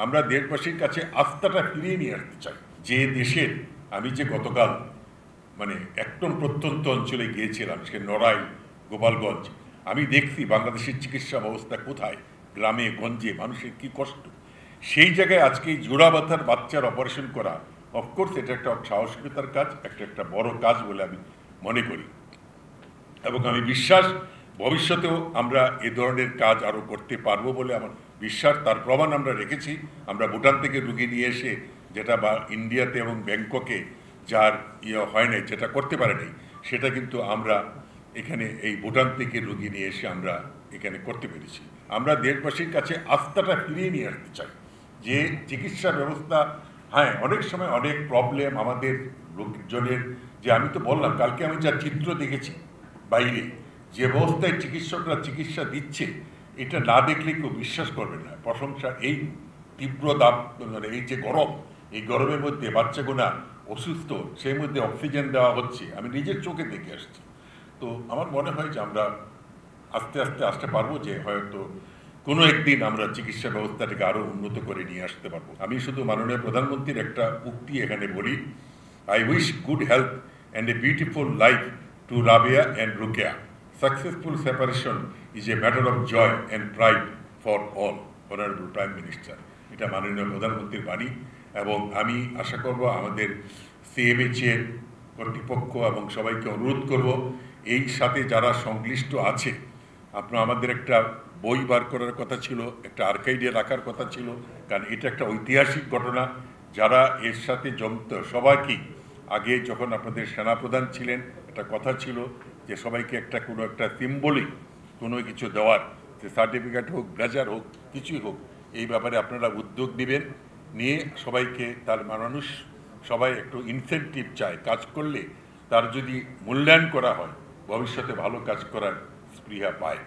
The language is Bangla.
আমরা দেশবাসীর কাছে আস্থাটা ফিরিয়ে নিয়ে আসতে চাই। যে দেশের আমি যে গতকাল একদম প্রত্যন্ত অঞ্চলে গিয়েছিলাম, সে নড়াইল, গোপালগঞ্জ, আমি দেখছি বাংলাদেশের চিকিৎসা ব্যবস্থা কোথায়, গ্রামে গঞ্জে মানুষের কি কষ্ট। সেই জায়গায় আজকে জোড়া ব্যথার বাচ্চার অপারেশন করা, অফকোর্স এটা একটা সাহসিকতার কাজ, একটা বড় কাজ বলে আমি মনে করি। এবং আমি বিশ্বাস ভবিষ্যতেও আমরা এ ধরনের কাজ আরও করতে পারবো বলে আমার বিশ্বাস। তার প্রমাণ আমরা রেখেছি। আমরা ভুটান থেকে রুগী নিয়ে এসে, যেটা বা ইন্ডিয়াতে এবং ব্যাংককে যার হয় নাই, যেটা করতে পারে নাই, সেটা কিন্তু আমরা এখানে এই ভুটান থেকে রুগী নিয়ে এসে আমরা এখানে করতে পেরেছি। আমরা দেশবাসীর কাছে আস্থাটা ফিরিয়ে নিয়ে আসতে চাই যে চিকিৎসা ব্যবস্থা, হ্যাঁ অনেক সময় অনেক প্রবলেম আমাদের লোকজনের, যে আমি তো বললাম কালকে আমি যা চিত্র দেখেছি বাইরে, যে অবস্থায় চিকিৎসকরা চিকিৎসা দিচ্ছে, এটা না দেখলে কেউ বিশ্বাস করবে না। প্রশংসা, এই তীব্র দাম, এই যে গরম, এই গরমের মধ্যে বাচ্চাগুনা অসুস্থ, সেই মধ্যে অক্সিজেন দেওয়া হচ্ছে, আমি নিজের চোখে দেখে আসছি। তো আমার মনে হয় যে আমরা আস্তে আস্তে আসতে পারবো, যে হয়তো কোনো একদিন আমরা চিকিৎসা ব্যবস্থাটাকে আরও উন্নত করে নিয়ে আসতে পারবো। আমি শুধু মাননীয় প্রধানমন্ত্রীর একটা উক্তি এখানে বলি, I wish good health and a beautiful life to Rabeya and Rukeya. Successful separation is a matter of joy and pride for all. Honorable Prime Minister, এটা মাননীয় প্রধানমন্ত্রীর বাণী। এবং আমি আশা করব আমাদের সিএমএইচের কর্তৃপক্ষ এবং সবাইকে অনুরোধ করব, এই সাথে যারা সংশ্লিষ্ট আছে, আপনার আমাদের একটা বই বার করার কথা ছিল, একটা আর্কাইভে রাখার কথা ছিল, কারণ এটা একটা ঐতিহাসিক ঘটনা। যারা এর সাথে জড়িত সবাইকেই, আগে যখন আপনাদের সেনাপ্রধান ছিলেন, একটা কথা ছিল যে সবাইকে কোনো একটা সিম্বলিক কোনো কিছু দেওয়ার, যে সার্টিফিকেট হোক, ব্যাজার হোক, কিছুই হোক, এই ব্যাপারে আপনারা উদ্যোগ নেবেন, নিয়ে সবাইকে, তার মানুষ সবাই একটু ইনসেন্টিভ চায়, কাজ করলে তার যদি মূল্যায়ন করা হয়, ভবিষ্যতে ভালো কাজ করার স্পৃহা পায়।